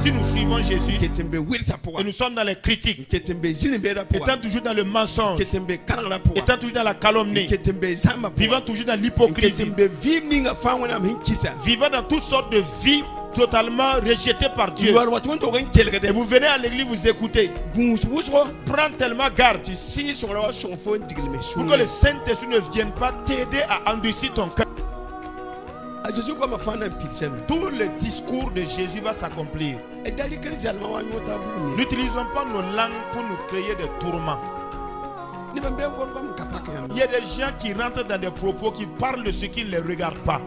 Si nous suivons Jésus et nous sommes dans les critiques, étant toujours dans le mensonge, étant toujours dans la calomnie, vivant toujours dans l'hypocrisie, vivant dans toutes sortes de vies totalement rejetées par Dieu, et vous venez à l'église, vous écoutez, prends tellement garde pour que le Saint-Esprit ne vienne pas t'aider à endurcir ton cœur. Tout le discours de Jésus va s'accomplir. N'utilisons pas nos langues pour nous créer des tourments. Il y a des gens qui rentrent dans des propos qui parlent de ce qui ne les regarde pas.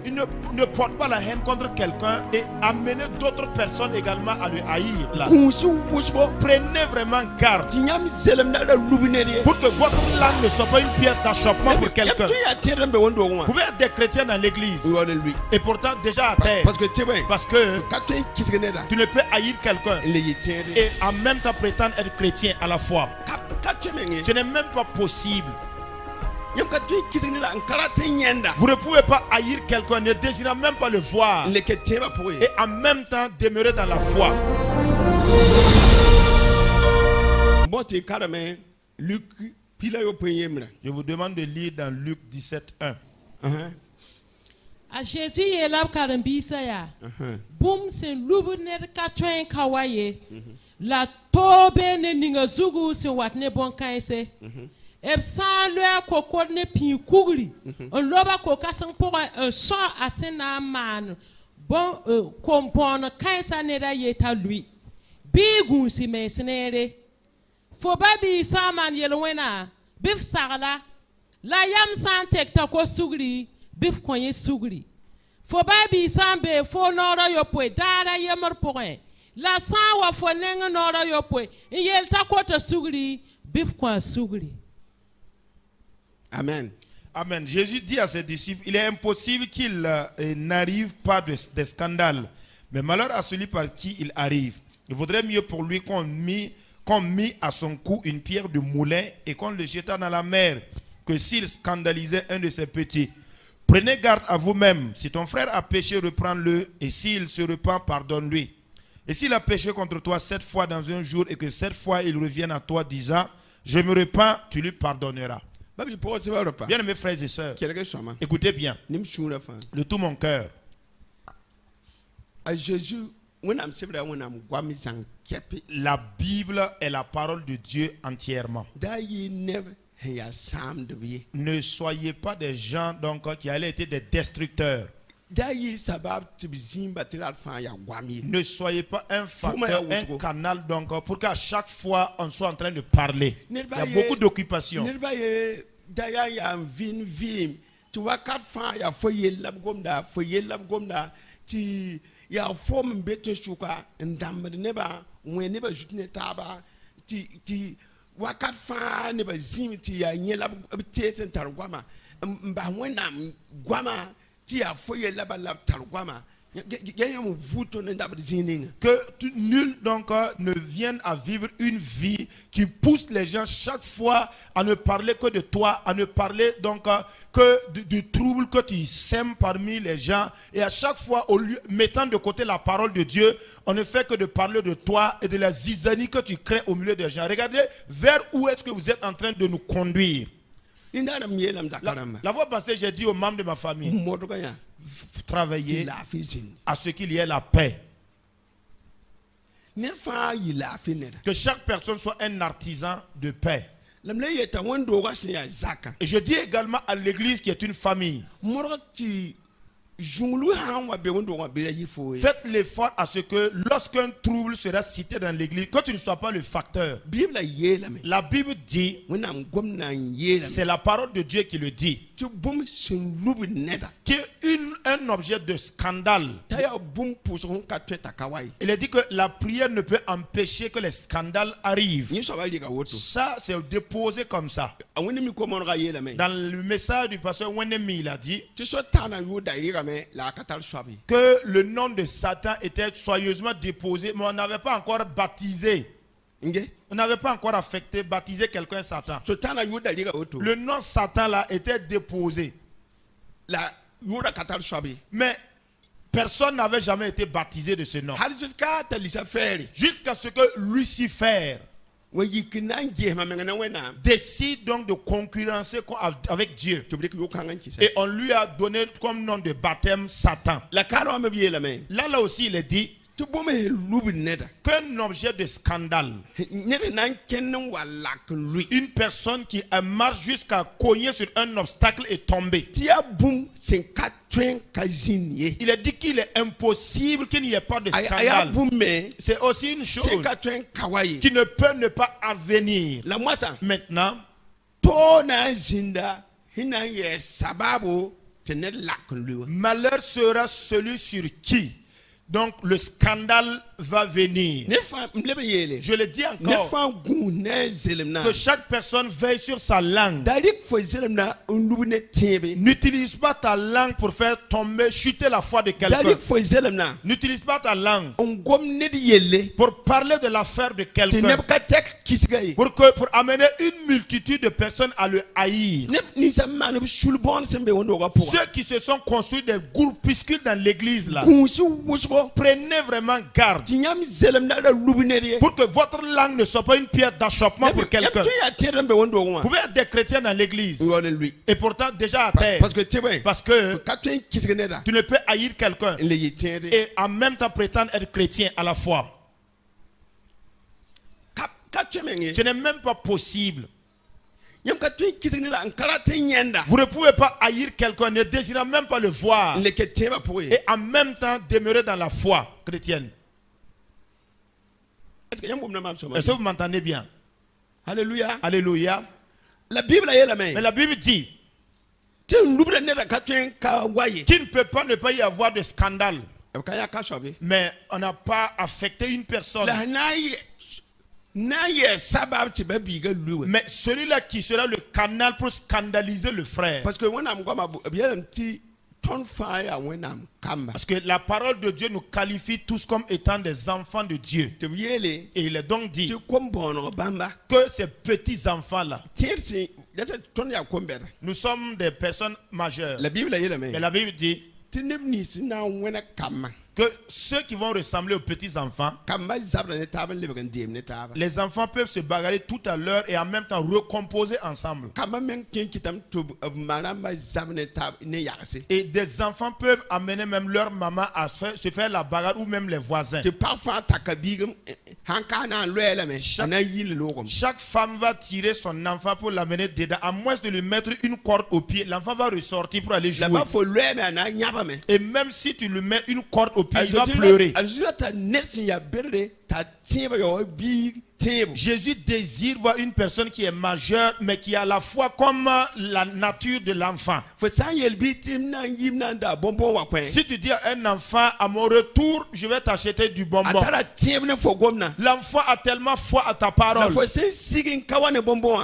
Il ne porte pas la haine contre quelqu'un et amener d'autres personnes également à le haïr. Là. Prenez vraiment garde pour que votre langue ne soit pas une pierre d'achoppement pour quelqu'un. Vous pouvez être des chrétiens dans l'église et pourtant déjà à terre, parce que tu ne peux haïr quelqu'un et en même temps prétendre être chrétien à la fois. Ce n'est même pas possible. Vous ne pouvez pas haïr quelqu'un, ne désirant même pas le voir, et en même temps demeurer dans la foi. Je vous demande de lire dans Luc 17:1. A Jésus est là car un bisaya. Boum c'est l'oubner katouin kawaye. La tobe ne ninga zugu se watne bon kaise. Et sans le coco ne pi cougri. Un loba coca sans pour un son à man. Bon, compone kaisa nera yeta lui. Bigun si me senere. Faut babi sa man yelwena. Bif sarala. La yam san tek tako sugri. Bif koye sugri. Faut babi sambe fo nora yopwe. Dara yemar point. La san wa fo nenga nora yopwe. Yel tako ta sugri. Bif koye sugri. Amen. Amen. Jésus dit à ses disciples, il est impossible qu'il n'arrive pas de scandale. Mais malheur à celui par qui il arrive. Il vaudrait mieux pour lui qu'on mit à son cou une pierre de moulin et qu'on le jeta dans la mer que s'il scandalisait un de ses petits. Prenez garde à vous-même. Si ton frère a péché, reprends-le. Et s'il se repent, pardonne-lui. Et s'il a péché contre toi 7 fois dans un jour et que 7 fois il revienne à toi disant, je me repens, tu lui pardonneras. Bien mes frères et sœurs, écoutez bien, de tout mon cœur. La Bible est la parole de Dieu entièrement. Ne soyez pas des gens donc, qui allaient être des destructeurs. Ne soyez pas un facteur, un canal donc pour qu'à chaque fois on soit en train de parler. Il y a beaucoup d'occupations. Que nul donc ne vienne à vivre une vie qui pousse les gens chaque fois à ne parler que de toi, à ne parler donc que du trouble que tu sèmes parmi les gens, et à chaque fois au lieu, mettant de côté la parole de Dieu, on ne fait que de parler de toi et de la zizanie que tu crées au milieu des gens. Regardez vers où est-ce que vous êtes en train de nous conduire. La fois passée, j'ai dit aux membres de ma famille, travailler à ce qu'il y ait la paix. Que chaque personne soit un artisan de paix. Et je dis également à l'église qui est une famille. Faites l'effort à ce que lorsqu'un trouble sera cité dans l'église, que tu ne sois pas le facteur. La Bible dit, c'est la parole de Dieu qui le dit, qu'un objet de scandale. Il est dit que la prière ne peut empêcher que les scandales arrivent. Ça, c'est déposé comme ça. Dans le message du pasteur Wenemi, il a dit que le nom de Satan était soigneusement déposé, mais on n'avait pas encore baptisé. On n'avait pas encore affecté, baptisé quelqu'un Satan. Le nom Satan là était déposé. yura katal shabi. Mais personne n'avait jamais été baptisé de ce nom. Halijuska talisa feri. Jusqu'à ce que Lucifer décide donc de concurrencer avec Dieu. Et on lui a donné comme nom de baptême Satan. Là aussi il est dit qu'un objet de scandale, une personne qui marche jusqu'à cogner sur un obstacle et tomber. Il est dit qu'il est impossible qu'il n'y ait pas de scandale. C'est aussi une chose qui ne peut ne pas advenir. Maintenant, malheur sera celui sur qui donc le scandale va venir. Je le dis encore, que chaque personne veille sur sa langue. N'utilise pas ta langue pour faire tomber, chuter la foi de quelqu'un. N'utilise pas ta langue pour parler de l'affaire de quelqu'un, pour amener une multitude de personnes à le haïr. Ceux qui se sont construits des groupuscules dans l'église là, prenez vraiment garde pour que votre langue ne soit pas une pierre d'achoppement pour quelqu'un. Vous pouvez être des chrétiens dans l'église et pourtant déjà à terre, parce que tu ne peux haïr quelqu'un et en même temps prétendre être chrétien à la fois. Ce n'est même pas possible. Vous ne pouvez pas haïr quelqu'un, ne désirant même pas le voir, et en même temps demeurer dans la foi chrétienne. Est-ce que vous m'entendez bien? Alléluia. Alléluia. Mais la Bible dit qu'il ne peut pas ne pas y avoir de scandale. Mais on n'a pas affecté une personne. Mais celui-là qui sera le canal pour scandaliser le frère. Parce que la parole de Dieu nous qualifie tous comme étant des enfants de Dieu. Et il est donc dit que ces petits enfants-là, nous sommes des personnes majeures. Mais la Bible dit que ceux qui vont ressembler aux petits enfants, les enfants peuvent se bagarrer tout à l'heure et en même temps recomposer ensemble. Et des enfants peuvent amener même leur maman à se faire la bagarre ou même les voisins. Chaque femme va tirer son enfant pour l'amener dedans, à moins de lui mettre une corde au pied. L'enfant va ressortir pour aller jouer. Et même si tu lui mets une corde au pied, il va pleurer. Jésus désire voir une personne qui est majeure mais qui a la foi comme la nature de l'enfant. Si tu dis à un enfant, à mon retour je vais t'acheter du bonbon, l'enfant a tellement foi à ta parole,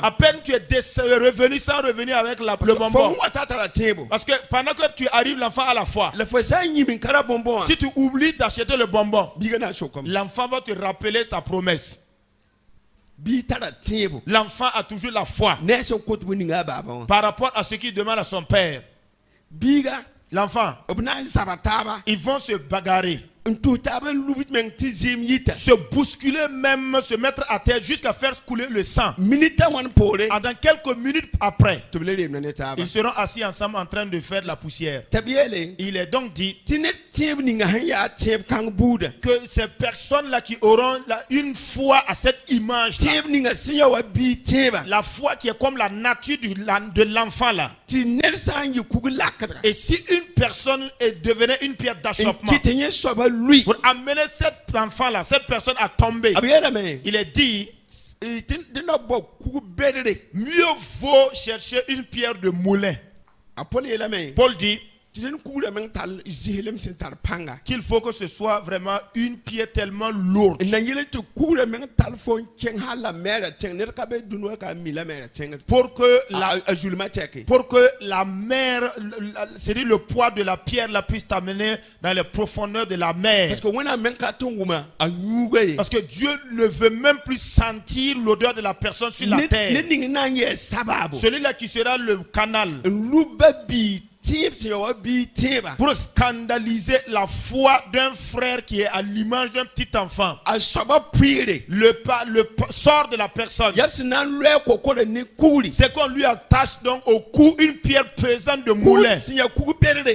à peine tu es revenu sans revenir avec le bonbon, parce que pendant que tu arrives l'enfant a la foi. Si tu oublies d'acheter le bonbon, l'enfant va te rappeler ta promesse. L'enfant a toujours la foi par rapport à ce qu'il demande à son père. L'enfant, ils vont se bagarrer, se bousculer même, se mettre à terre jusqu'à faire couler le sang. Dans quelques minutes après, ils seront assis ensemble en train de faire de la poussière. Il est donc dit que ces personnes-là qui auront une foi à cette image, la foi qui est comme la nature de l'enfant là. Et si une personne devenait une pierre d'achoppement pour amener cet enfant-là, cette personne à tomber, il est dit mieux vaut chercher une pierre de moulin. Paul dit qu'il faut que ce soit vraiment une pierre tellement lourde pour que la mer, c'est-à-dire le poids de la pierre la puisse t'amener dans les profondeurs de la mer. Parce que Dieu ne veut même plus sentir l'odeur de la personne sur la terre. Celui-là qui sera le canal pour scandaliser la foi d'un frère qui est à l'image d'un petit enfant. Le sort de la personne, c'est qu'on lui attache donc au cou une pierre pesante de moulin,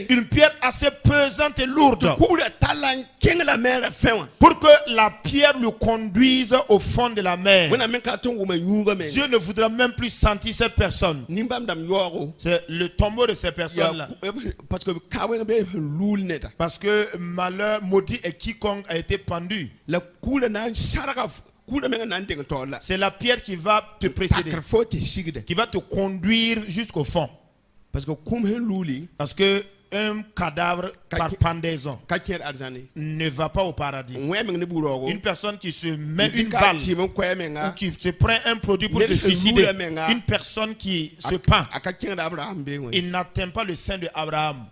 une pierre assez pesante et lourde, pour que la pierre le conduise au fond de la mer. Dieu ne voudra même plus sentir cette personne. C'est le tombeau de ces personnes-là. Parce que malheur, maudit et quiconque a été pendu. C'est la pierre qui va te précéder, qui va te conduire jusqu'au fond. Parce que un cadavre par pendaison ne va pas au paradis. Une personne qui se met une balle ou qui se prend un produit pour se suicider, une personne qui se pend, il n'atteint pas le sein de Abraham.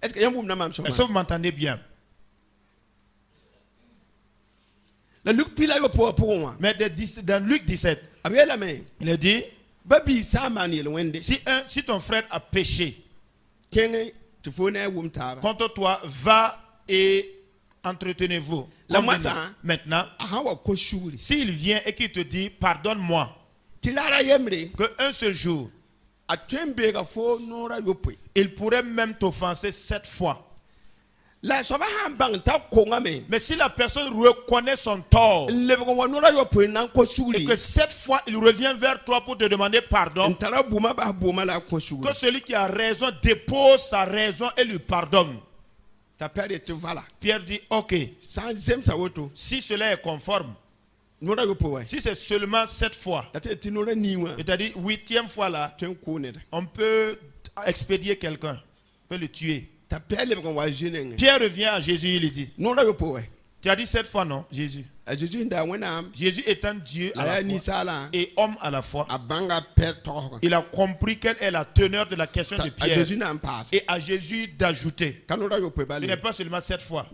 Est-ce que vous m'entendez bien? Mais dans Luc 17, il a dit, si ton frère a péché contre toi, va et entretenez-vous. Maintenant, s'il vient et qu'il te dit pardonne-moi, qu'un seul jour, il pourrait même t'offenser 7 fois. Mais si la personne reconnaît son tort et que 7 fois il revient vers toi pour te demander pardon, que celui qui a raison dépose sa raison et lui pardonne. Pierre dit ok, si cela est conforme, si c'est seulement 7 fois, c'est-à-dire 8e fois là, on peut expédier quelqu'un, on peut le tuer. Pierre revient à Jésus, il lui dit, tu as dit 7 fois non, Jésus. Jésus étant Dieu à la fois et homme à la fois, il a compris quelle est la teneur de la question de Pierre. Et à Jésus d'ajouter, ce n'est pas seulement 7 fois.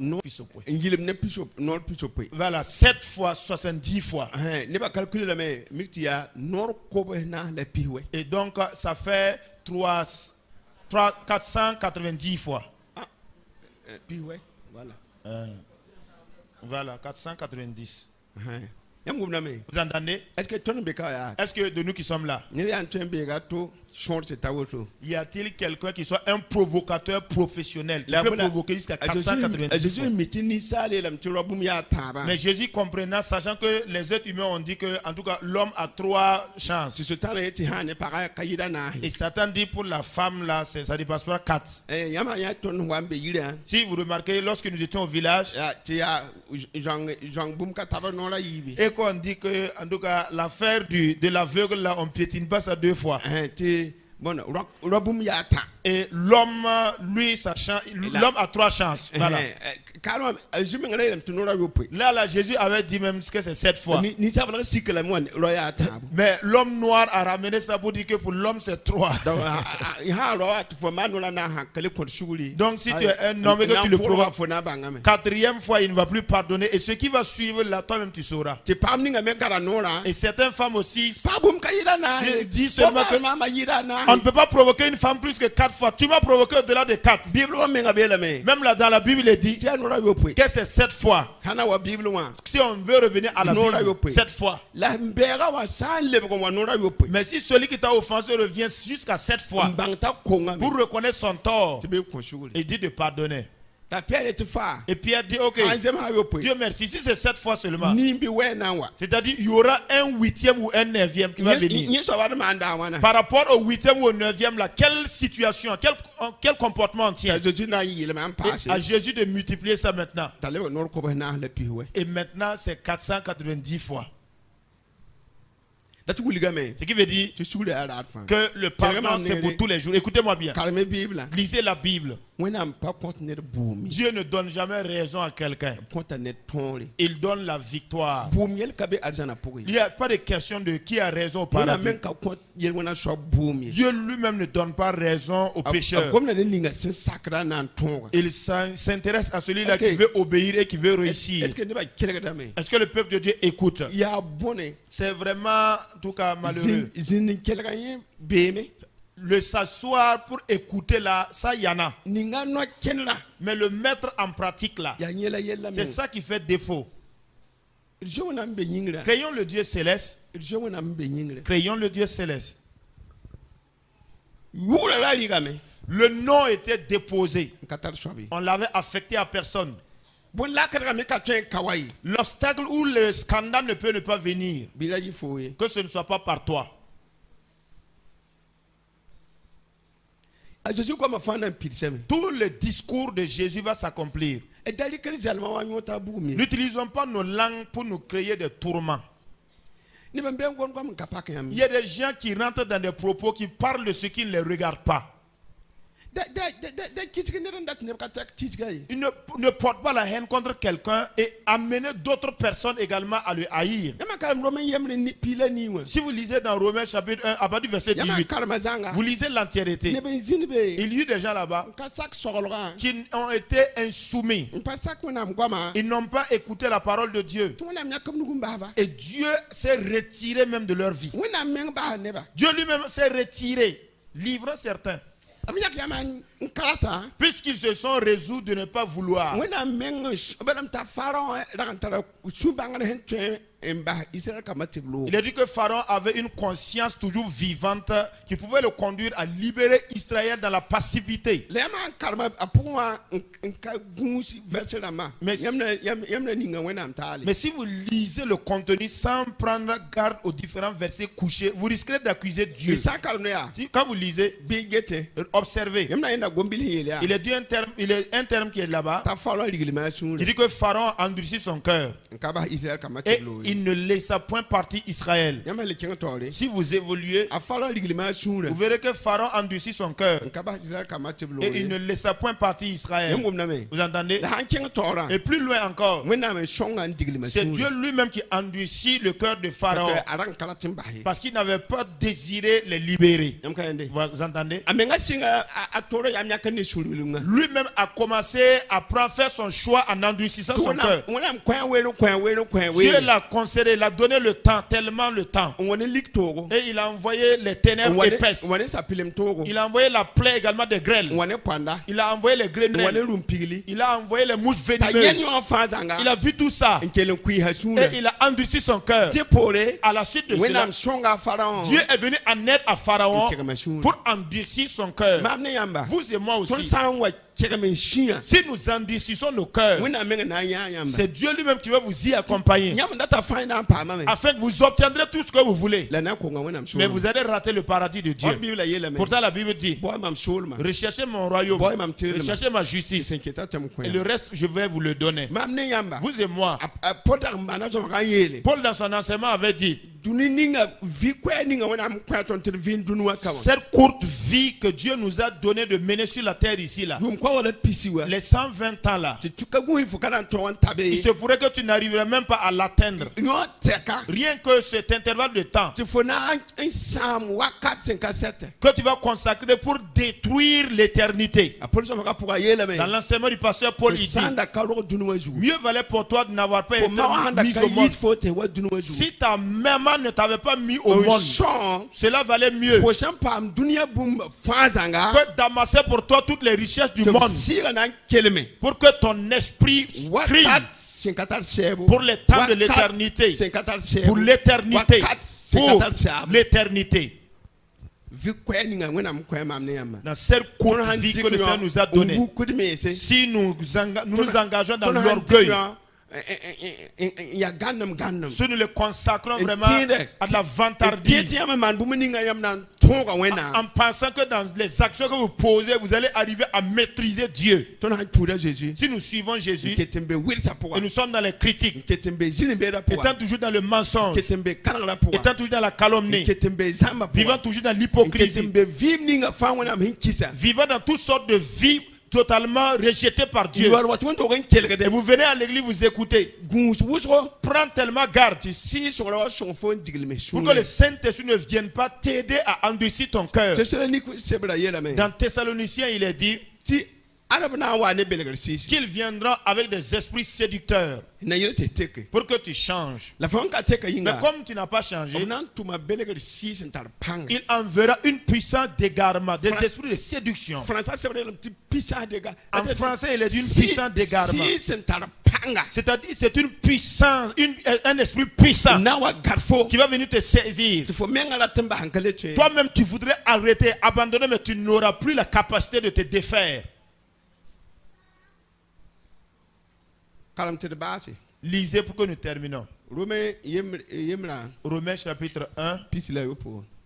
Voilà, 7 fois, 70 fois. Et donc ça fait 490 fois. Voilà, 490. Vous entendez? Est-ce que de nous qui sommes là, y a-t-il quelqu'un qui soit un provocateur professionnel qui peut provoquer jusqu'à 490 fois? Mais Jésus comprenant, sachant que les êtres humains ont dit que en tout cas l'homme a 3 chances. Et Satan dit pour la femme là, ça dépasse pas 4. Si vous remarquez, lorsque nous étions au village et qu'on dit que en tout cas l'affaire de l'aveugle là, on piétine pas ça 2 fois. Et l'homme, lui, l'homme a 3 chances. Voilà. Là, Jésus avait dit même que c'est 7 fois. Mais l'homme noir a ramené ça pour dire que pour l'homme c'est 3. Donc si tu es un homme et que tu le provoques, 4e fois il ne va plus pardonner. Et ce qui va suivre là, toi-même tu sauras. Et certaines femmes aussi disent seulement que on ne peut pas provoquer une femme plus que 4 fois. Tu m'as provoqué au-delà de 4. Même là dans la Bible, il est dit que c'est 7 fois. Si on veut revenir à la Bible, 7 fois. Mais si celui qui t'a offensé revient jusqu'à 7 fois pour reconnaître son tort, il dit de pardonner. Et Pierre dit ok, Dieu merci, si c'est 7 fois seulement, c'est-à-dire il y aura un 8e ou un 9e qui va venir. Par rapport au 8e ou au 9e là, quelle situation, quel comportement tient? À Jésus de multiplier ça maintenant. Et maintenant c'est 490 fois. Ce qui veut dire que le pardon c'est pour tous les jours. Écoutez-moi bien. Lisez la Bible. Dieu ne donne jamais raison à quelqu'un. Il donne la victoire. Il n'y a pas de question de qui a raison au paradis. Dieu lui-même ne donne pas raison aux pécheurs. Il s'intéresse à celui-là qui veut obéir et qui veut réussir. Est-ce que le peuple de Dieu écoute? C'est vraiment, en tout cas, malheureux. le s'asseoir pour écouter là, ça y en a. ninga no kenla Mais le mettre en pratique là, ya nyela yella c'est ça qui fait défaut. je wona mbe nyingra Créons le Dieu céleste. je wona mbe nyingra Créons le Dieu céleste. yura la ligame Le nom était déposé. katar shobi On l'avait affecté à personne. bon la kara me ka twen kawai L'obstacle ou le scandale ne peut ne pas venir. bila yi foye Que ce ne soit pas par toi. a Jésus comme fana pirsem Tout le discours de Jésus va s'accomplir. e dali krizalma wa nyota bugumi N'utilisons pas nos langues pour nous créer des tourments. ni ben ben gon comme kapak yam Il y a des gens qui rentrent dans des propos qui parlent de ce qui ne les regarde pas. da kitike ne dat ne ka tak kitike Ils ne portent pas la haine contre quelqu'un et amener d'autres personnes également à le haïr. yama karam romain yemre ni pila ni wa Si vous lisez dans Romains chapitre 1, à partir du verset yama 18, karma zanga vous lisez l'entièreté. ne ben zinbe Il y a eu des gens là-bas ka sak sogolga qui ont été insoumis. pa sak wona mgwama Ils n'ont pas écouté la parole de Dieu. to wona nyakam nugum baba Et Dieu s'est retiré même de leur vie. wona men ba ne ba Dieu lui-même s'est retiré, livrant certains, am yak yama nkarata puisqu'ils se sont résolus de ne pas vouloir. wona men balam ta faron rantara subanga hen twen emba Israël kamatiblo Il a dit que Pharaon avait une conscience toujours vivante qui pouvait le conduire à libérer Israël dans la passivité. lema karma apuma nka gunsi verset lama Mais- yamna ninga wena amtali Mais si vous lisez le contenu sans prendre garde aux différents versets couchés, vous risquerez d'accuser Dieu. isa karno ya Quand vous lisez, bigete observez. yamna ina gombili yele Il est un terme qui est là-bas. ta falo rigilima sun Il dit que Pharaon a endurci son cœur nka ba Israël et kamatiblo il ne laissa point partir Israël. yamna le kinga tore Si vous évoluez, a falo rigilima sun vous verrez que Pharaon endurcit son cœur nka ba Israël kamatiblo et il ne laissa point partir Israël. yamgum na me Vous entendez? la han kinga tora Et plus loin encore, wena me shonga rigilima c'est sun Dieu lui-même qui endurcit le cœur de Pharaon aran kalatin bahi parce qu'il n'avait pas désiré les libérer. yamka yende Vous entendez? amenga singa a toro yamnya kan ne sululunga Lui-même a commencé à prendre faire son choix en endurcissant son cœur. wona kwan welo Dieu l'a concédé, il a donné le temps, tellement le temps. wona lik togo Et il a envoyé les ténèbres épaisses. wona sapilem togo Il a envoyé la plaie également des grêles. wona panda Il a envoyé les wona grenelles. rumpigili Il a envoyé les mouches ta yen venimeuses. yo fazanga Il a vu tout ça. nkelen kui hasuna Et il a endurci son cœur. depore À la suite de wena cela, msonga pharaon Dieu est venu en aide à Pharaon pour pour endurcir son cœur. mamne yamba Vous et moi ton aussi. sanwa kegame shia Si nous endurcissons nos cœurs, wena menga na yamba c'est Dieu lui-même qui va vous y accompagner. nyam data fina pa mame Afin que vous obtiendrez tout ce que vous voulez. la na ko nga wena Mais msonga vous allez rater le paradis de Dieu. bible yele me Pourtant la Bible dit, boy mam sulma recherchez mon royaume, boy mam tirma recherchez ma justice. senketa tam ko Et le reste, je vais vous le donner. mamne yamba Vous et moi. poda mana so ga yele Paul dans son enseignement avait dit, duninga vi kweninga wena mkwato ntir vin dunwa kama cette courte vie que Dieu nous a donné de mener sur la terre ici là, dum ko wala pisiwa les 120 ans là, ti tuka gu fu kana to wan il tabe se pourrait que tu n'arriverais même pas à l'atteindre. no teka Rien que cet intervalle de temps ti fona un sam wakat 57 que tu vas consacrer pour détruire l'éternité. apol so ka pour yele me Dans l'enseignement du pasteur Paul, il dit, sanda kalo dunwa ju mieux valait pour toi de n'avoir pas fo été ma handa mis ka au monde. yit fo te wa dunwa ju Si ta maman ne t'avait pas mis au o monde, son cela valait mieux fo champam dunia bum fazanga que d'amasser pour toi toutes les richesses du monde sira na keleme pour que ton esprit crime wakat 54 sebo pour les temps de l'éternité. 54 sebo Pour l'éternité. wakat Pour 54 sebo l'éternité. vi kweninga wena mkwe mamne yamba Dans cette courte vie que le Seigneur nous a donnée, si nous nous engageons dans l'orgueil, ya gannam gannam si nous le consacrons vraiment Entiende. à la vantardise, titi yama man bumeninga yam nan tonga wena en pensant que dans les actions que vous posez, vous allez arriver à maîtriser Dieu. ton han tuda Jésus Si nous suivons Jésus ketembe wilsa pour et nous sommes dans les critiques, ketembe zinembe da pour étant toujours dans le mensonge, ketembe kanala pour étant toujours dans la calomnie, ketembe zamba pour vivant toujours dans l'hypocrisie, ketembe vimninga fa wena hinkisa vivant dans toutes sortes de vies totalement rejetées par Dieu. Dieu wat won to gen kelga Et de vous venez à l'église, vous écoutez. gus wusro Prends tellement garde si sur la son fon diglme pour que le Saint-Esprit ne vienne pas t'aider à endurcir ton cœur. c'est cela ni sebra yela me Dans Thessaloniciens, il est dit, ti Qu'il viendra avec des esprits séducteurs pour que tu changes. Mais comme tu n'as pas changé, il enverra une puissance d'égarement, des esprits de séduction. En français, il est d'une puissance d'égarement. C'est-à-dire, c'est une puissance, un esprit puissant qui va venir te saisir. Toi-même, tu voudrais arrêter, abandonner, mais tu n'auras plus la capacité de te défaire. Lisez pour que nous terminons. Romains chapitre 1,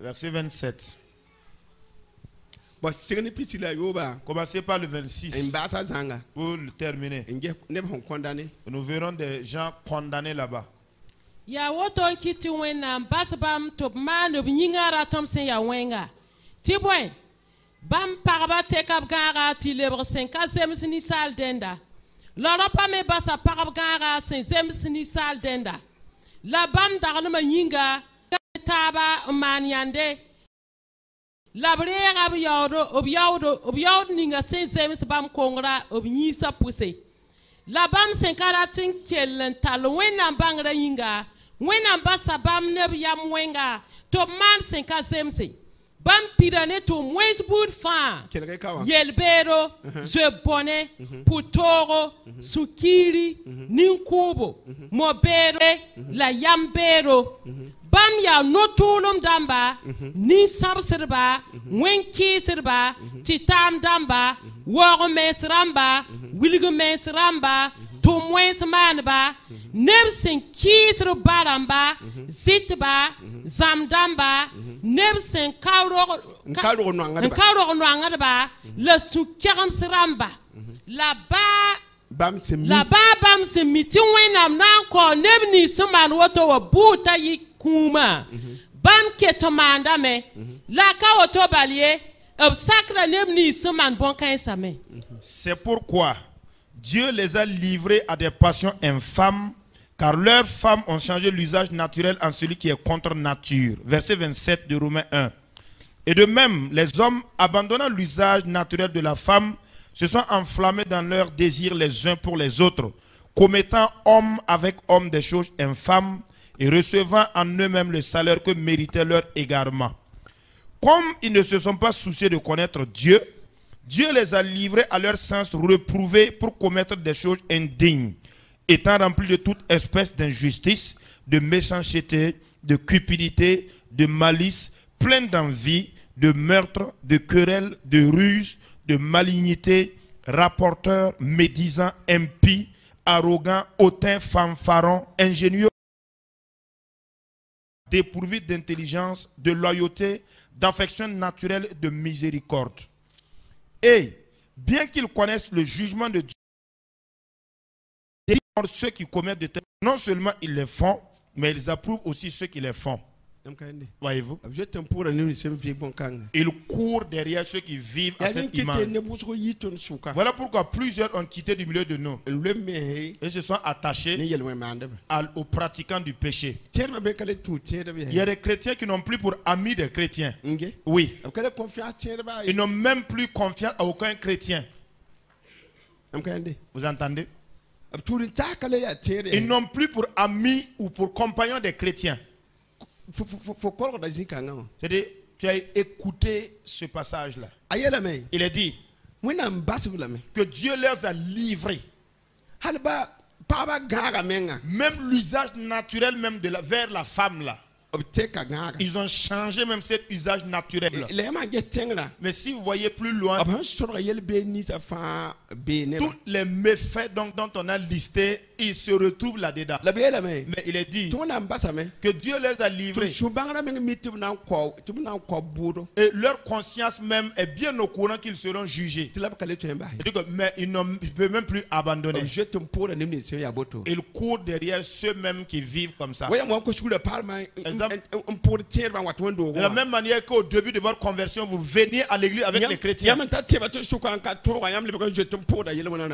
verset 27. Commencez par le 26 pour le terminer. Nous verrons des gens condamnés là-bas. Ya woton kiti wena basbam top man nyingara tomsen ya wenga tibwen bam parba tekab gara ti lebre 5e sini sal denda lora pa me basa parab gara 5e sini sal denda la bam darno ma nyinga taba maniande la brega obyawdo ninga 5e bam kongra obnyisa pousse la bam 5 tin kellen tal wena bangra yinga wena basa bam neb yam wenga to man 5e bam pirane to mwes bud fa yelbero je bonne putoro sukiri ninkubo mobere la yambero bam ya notulum damba ni sabsirba wenki sirba titam damba wogo mesramba wilgo mesramba to mwes manba nebsen kisru baramba zitba zamdamba nebsen kawro noangaba la sukam sramba la bam se miti wenam nan ko nebni suman woto wa buta yikuma bam ketomanda me la ka woto balie obsacre nebni suman bon kan same. C'est pourquoi Dieu les a livrés à des passions infâmes, car leurs femmes ont changé l'usage naturel en celui qui est contre nature. Verset 27 de Romains 1. Et de même, les hommes, abandonnant l'usage naturel de la femme, se sont enflammés dans leurs désirs les uns pour les autres, commettant homme avec homme des choses infâmes et recevant en eux-mêmes le salaire que méritait leur égarement. Comme ils ne se sont pas souciés de connaître Dieu, Dieu les a livrés à leur sens reprouvé pour commettre des choses indignes, étant remplis de toute espèce d'injustice, de méchanceté, de cupidité, de malice, pleins d'envie, de meurtre, de querelles, de ruse, de malignité, rapporteurs, médisants, impies, arrogants, hautains, fanfarons, ingénieux, dépourvus d'intelligence, de loyauté, d'affection naturelle, de miséricorde. Et bien qu'ils connaissent le jugement de Dieu, ceux qui commettent de tels, non seulement ils les font, mais ils approuvent aussi ceux qui les font. Voyez-vous? Ils courent derrière ceux qui vivent à cette image. Voilà pourquoi plusieurs ont quitté du milieu de nous et se sont attachés aux pratiquants du péché. Il y a des chrétiens qui n'ont plus pour amis des chrétiens. Oui. Ils n'ont même plus confiance à aucun chrétien. Vous entendez? Ils n'ont plus pour amis ou pour compagnons des chrétiens. C'est-à-dire, tu as écouté ce passage-là. Il est dit que Dieu les a livrés. Même l'usage naturel même vers la femme là. Ils ont changé même cet usage naturel. Mais si vous voyez plus loin, tous les méfaits dont on a listé, ils se retrouvent là-dedans. Mais il est dit que Dieu les a livrés. Et leur conscience même est bien au courant qu'ils seront jugés. Mais ils ne peuvent même plus abandonner. Ils courent derrière ceux-mêmes qui vivent comme ça. De la même manière qu'au début de votre conversion, vous veniez à l'église avec les chrétiens.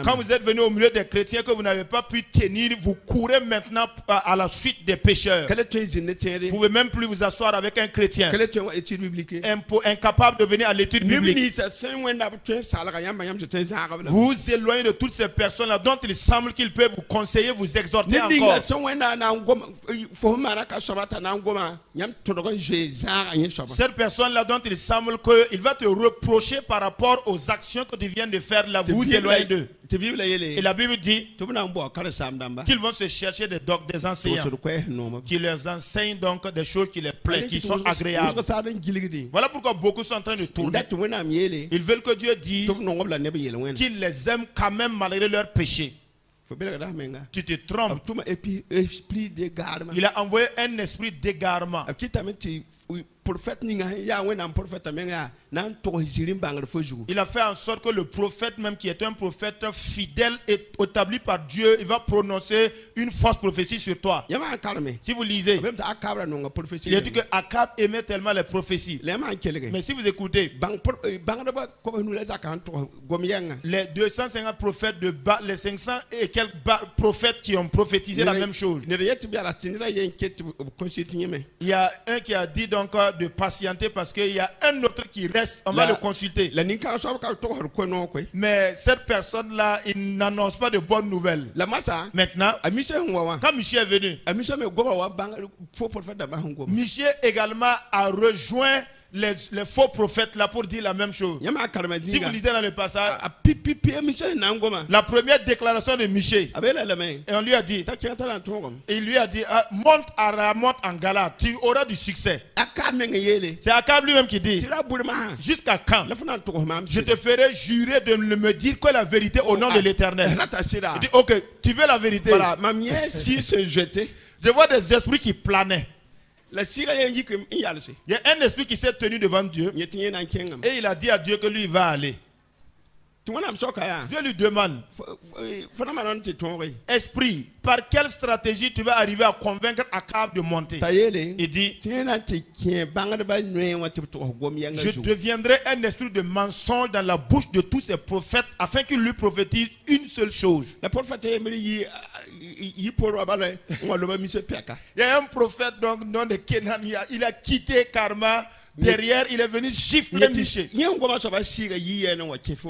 Quand vous êtes venu au milieu des chrétiens que vous n'avez pas pu tenir, vous courez maintenant à la suite des pécheurs. Quel est ton zine Vous ne tiere? pouvez même plus vous asseoir avec un chrétien. Quel est ton étude biblique? Incapable de venir à l'étude biblique. Ministre saint wenda tu salaga yamba yam je te zara. Vous vous éloignez de toutes ces personnes-là dont il semble qu'ils peuvent vous conseiller, vous exhorter encore. Ministre saint wenda na ngoma fo mara ka sobata na ngoma yam todogo je zara yin soba. Cette personne-là dont il semble qu'il va te reprocher par rapport aux actions que tu viens de faire là, vous vous éloignez d'eux. Et la Bible dit qu'ils vont se chercher des enseignants qui leur enseignent donc des choses qui les plaisent, qui sont agréables. Voilà pourquoi beaucoup sont en train de tourner. Ils veulent que Dieu dise qu'il les aime quand même malgré leurs péchés. Tu te trompes. Il a envoyé un esprit d'égarement. Il a fait en sorte que le prophète même qui est un prophète fidèle et établi par Dieu, il va prononcer une fausse prophétie sur toi. Si vous lisez, il a dit que Akab aimait tellement les prophéties. Mais si vous écoutez, les 250 prophètes de Baal, les 500 et quelques prophètes qui ont prophétisé la même chose. Il y a un qui a dit donc de patienter parce qu'il y a un autre qui reste, on va le consulter. Mais cette personne-là, il n'annonce pas de bonnes nouvelles. Maintenant, quand Michel est venu, Michel également a rejoint les faux prophètes là pour dire la même chose. Si vous lisez dans le passage, la première déclaration de Michel, et on lui a dit, il lui a dit, monte à Ramoth en Galate, tu auras du succès. C'est Akab lui-même qui dit, jusqu'à quand je te ferai jurer de ne me dire que la vérité au nom de l'Éternel. Il dit, ok, tu veux la vérité. Je vois des esprits qui planaient. Il y a un esprit qui s'est tenu devant Dieu et il a dit à Dieu que lui va aller. Dieu lui demande, esprit, par quelle stratégie tu vas arriver à convaincre Akab de monter? Il dit, je deviendrai un esprit de mensonge dans la bouche de tous ces prophètes afin qu'ils lui prophétisent une seule chose. Il y a un prophète donc nom de Kenan, il a quitté Karma. Derrière, il est venu gifler Michel. Il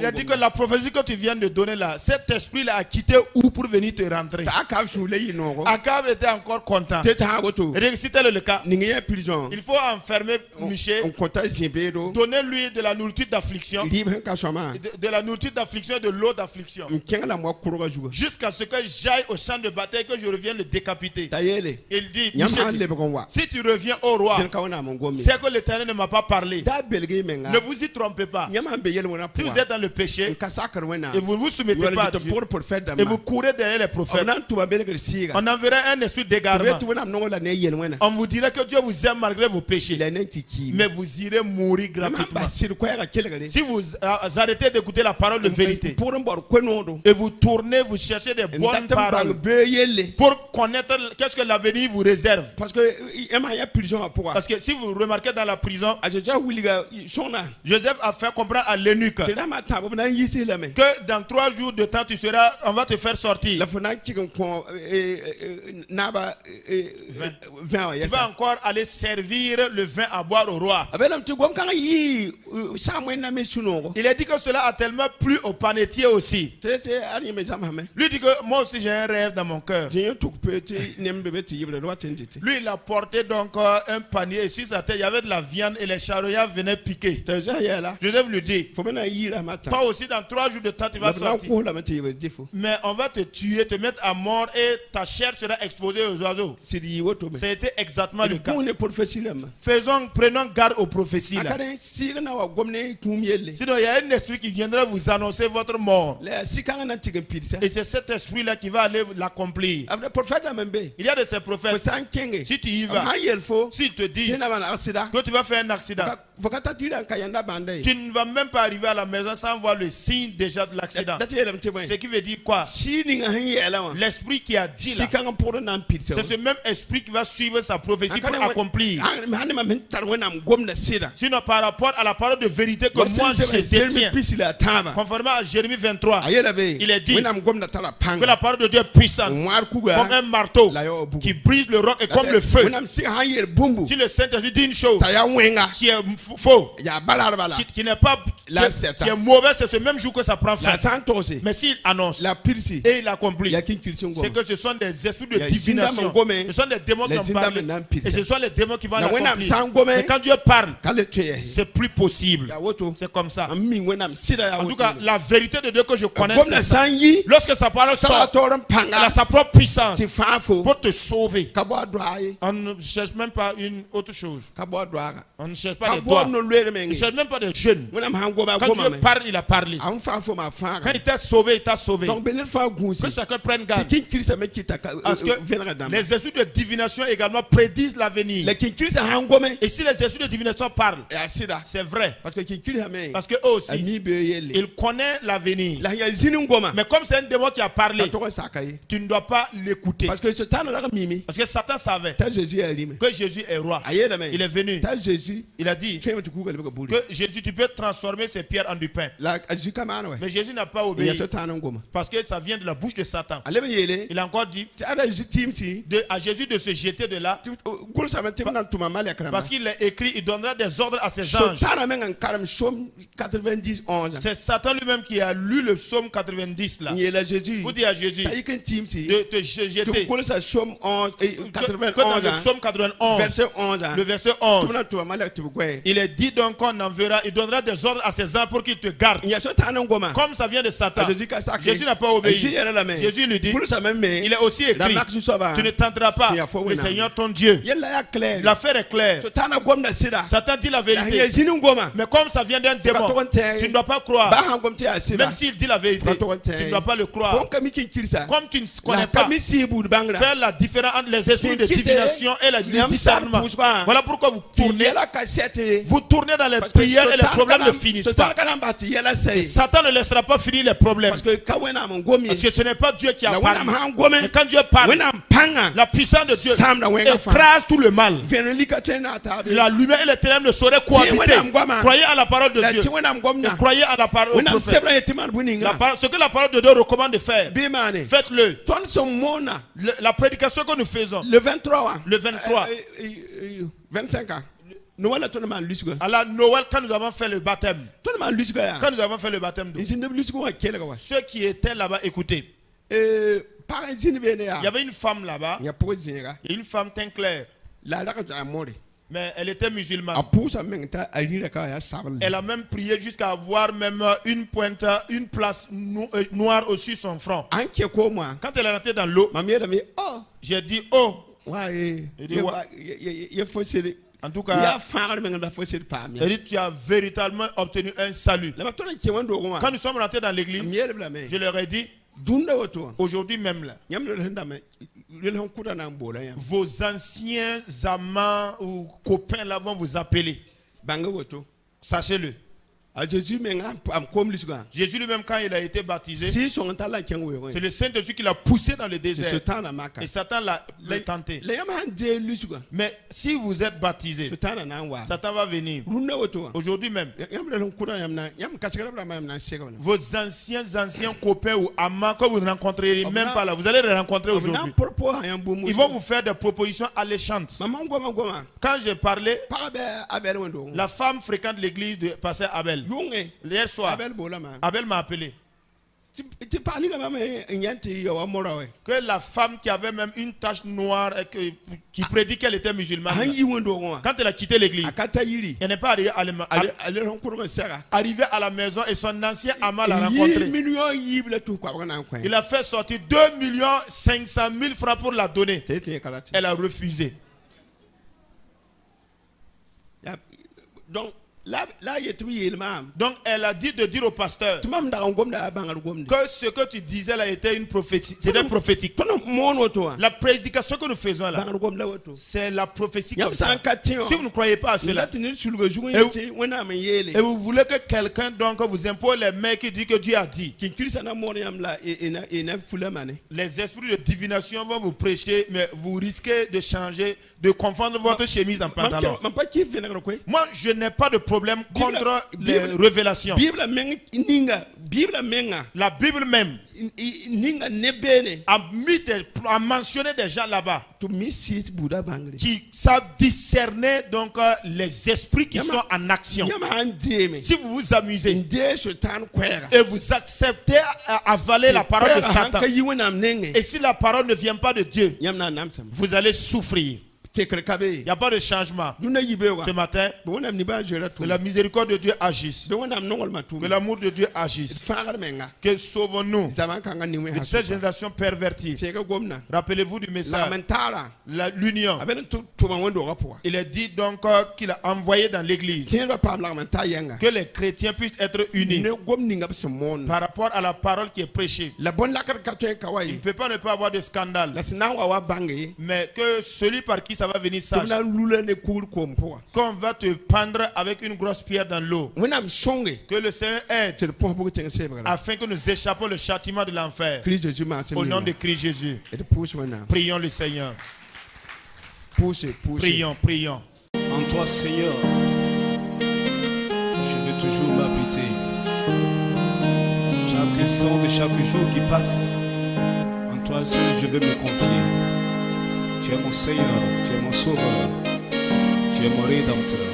a dit que la prophétie que tu viens de donner là, cet esprit-là a quitté où pour venir te rentrer? Akab était encore content. Et c'était le cas. Il faut enfermer Michel, donner-lui de la nourriture d'affliction, de la nourriture d'affliction et de l'eau d'affliction, jusqu'à ce que j'aille au champ de bataille, que je revienne le décapiter. Il dit, Michel, si tu reviens au roi, c'est que l'Éternel ne m'a pas parlé. Ne vous y trompez pas. Si vous êtes dans le péché et vous ne vous soumettez pas à Dieu et vous courez derrière les prophètes, on enverra un esprit d'égarement. On vous dira que Dieu vous aime malgré vos péchés, mais vous irez mourir gratuitement. Si vous arrêtez d'écouter la parole de vérité et vous tournez, vous cherchez des bonnes paroles pour connaître qu'est-ce que l'avenir vous réserve. Parce que si vous remarquez dans la prison, Joseph a fait comprendre à l'eunuque que dans 3 jours de temps on va te faire sortir. Tu vas encore aller servir le vin à boire au roi. Il a dit que cela a tellement plu au panetier aussi. Lui dit que moi aussi j'ai un rêve dans mon cœur. Lui il a porté donc un panier et sur sa tête il y avait de la viande et les charognards venaient piquer. Joseph lui dit, toi aussi dans 3 jours de temps tu vas sortir. Mais on va te tuer, te mettre à mort et ta chair sera exposée aux oiseaux. C'était exactement le cas. Prenons garde aux prophéties là. Sinon il y a un esprit qui viendra vous annoncer votre mort. Et c'est cet esprit là qui va aller l'accomplir. Il y a de ces prophètes. Si tu y vas, s'il te dit que tu vas faire un accident, Tu ne vas même pas arriver à la maison sans voir le signe déjà de l'accident. Ce qui veut dire quoi? L'esprit qui a dit là, c'est ce même esprit qui va suivre sa prophétie pour accomplir. Sinon par rapport à la parole de vérité que moi je détiens, conformément à Jérémie 23, il est dit que la parole de Dieu est puissante comme un marteau qui brise le roc et comme le feu. Si le Saint-Esprit dit une chose qui est faux, qui n'est pas, qui est mauvais, c'est ce même jour que ça prend fin. Mais s'il annonce et il accomplit, c'est que ce sont des esprits de divination, ce sont des démons qui ont parlé et ce sont les démons qui vont l'accomplir. Mais quand Dieu parle, c'est plus possible. C'est comme ça. En tout cas, la vérité de Dieu que je connais, c'est ça. Lorsque sa parole sort, elle a sa propre puissance pour te sauver. On ne cherche même pas une autre chose. On ne cherche pas des doigts. On ne cherche même pas des jeunes. Quand Dieu parle, il a parlé. Quand il t'a sauvé, il t'a sauvé. Que chacun prenne garde. Parce que les esprits de divination également prédisent l'avenir. Et si les esprits de divination parlent, c'est vrai. Parce que eux aussi, ils connaissent l'avenir. Mais comme c'est un démon qui a parlé, tu ne dois pas l'écouter. Parce que Satan savait que Jésus est roi. Il est venu. Il a dit que Jésus, tu peux transformer ces pierres en du pain. Mais Jésus n'a pas obéi parce que ça vient de la bouche de Satan. Il a encore dit à Jésus de se jeter de là parce qu'il est écrit, il donnera des ordres à ses anges. C'est Satan lui-même qui a lu le psaume 90 là. Vous dites à Jésus de te jeter. Dans le psaume 91, le verset 11, il est dit donc qu'on enverra, il donnera des ordres à ses anges pour qu'ils te gardent. Comme ça vient de Satan, Jésus n'a pas obéi. Jésus lui dit, il est aussi écrit, tu ne tenteras pas le Seigneur ton Dieu. L'affaire est claire. Satan dit la vérité. Mais comme ça vient d'un démon, tu ne dois pas croire. Même s'il dit la vérité, tu ne dois pas le croire. Comme tu ne connais pas faire la différence entre les esprits de divination et le discernement. Voilà pourquoi vous tournez dans les prières et les problèmes ne finissent pas. Satan ne laissera pas finir les problèmes. Parce que ce n'est pas Dieu qui a parlé. Mais quand Dieu parle, la puissance de Dieu écrase tout le mal. La lumière et les ténèbres ne sauraient cohabiter. Croyez à la parole de Dieu. Et croyez à la parole du prophète. Ce que la parole de Dieu recommande de faire, faites-le. La prédication que nous faisons, le 23, 25 ans. À la Noël, quand nous avons fait le baptême, ceux qui étaient là-bas, écoutez. Il y avait une femme là-bas, une femme teint clair. Mais elle était musulmane. Elle a même prié jusqu'à avoir même une pointe, une place noire au-dessus de son front. Quand elle est rentrée dans l'eau, j'ai dit, oh. En tout cas, elle dit, tu as véritablement obtenu un salut. Quand nous sommes rentrés dans l'église, je leur ai dit, aujourd'hui même là, vos anciens amants ou copains là vont vous appeler. Sachez-le. Jésus lui-même, quand il a été baptisé, c'est le Saint-Esprit qui l'a poussé dans le désert. Et Satan l'a tenté. Mais si vous êtes baptisé, Satan va venir. Aujourd'hui même, vos anciens copains ou amants que vous ne rencontrerez même pas là, vous allez les rencontrer aujourd'hui. Ils vont vous faire des propositions alléchantes. Quand j'ai parlé, la femme fréquente l'église de pasteur Abel. Hier soir, Abel m'a appelé. Que la femme qui avait même une tache noire et qui prédit qu'elle était musulmane, quand elle a quitté l'église, elle n'est pas arrivée à la maison et son ancien amant l'a rencontré. Il a fait sortir 2 500 000 francs pour la donner. Elle a refusé. Donc Donc elle a dit de dire au pasteur que ce que tu disais là était une prophétie. C'était prophétique. La prédication que nous faisons là, c'est la prophétie comme ça. Si vous ne croyez pas à cela, et vous voulez que quelqu'un donc vous impose les mains qui dit que Dieu a dit, les esprits de divination vont vous prêcher, mais vous risquez de changer, de confondre votre chemise en pantalon. Moi, je n'ai pas de problème contre les révélations. La Bible même a mentionné des gens là-bas qui savent discerner donc les esprits qui sont en action. Si vous vous amusez et vous acceptez à avaler la parole de Satan, et si la parole ne vient pas de Dieu, vous allez souffrir. Il n'y a pas de changement. Ce matin, que la miséricorde de Dieu agisse, que l'amour de Dieu agisse, que sauvons-nous de cette génération pervertie. Rappelez-vous du message, l'union. Il est dit donc qu'il a envoyé dans l'église que les chrétiens puissent être unis par rapport à la parole qui est prêchée. Il ne peut pas ne pas avoir de scandale, mais que celui par qui ça va venir sache qu'on va te pendre avec une grosse pierre dans l'eau. Que le Seigneur aide afin que nous échappons le châtiment de l'enfer. Au nom de Christ Jésus. Prions le Seigneur. Prions, prions. En toi, Seigneur, je veux toujours m'habiter. Chaque instant de chaque jour qui passe, en toi seul je veux me confier. Tu es mon Seigneur, tu es mon Sauveur, tu es mon Rédempteur.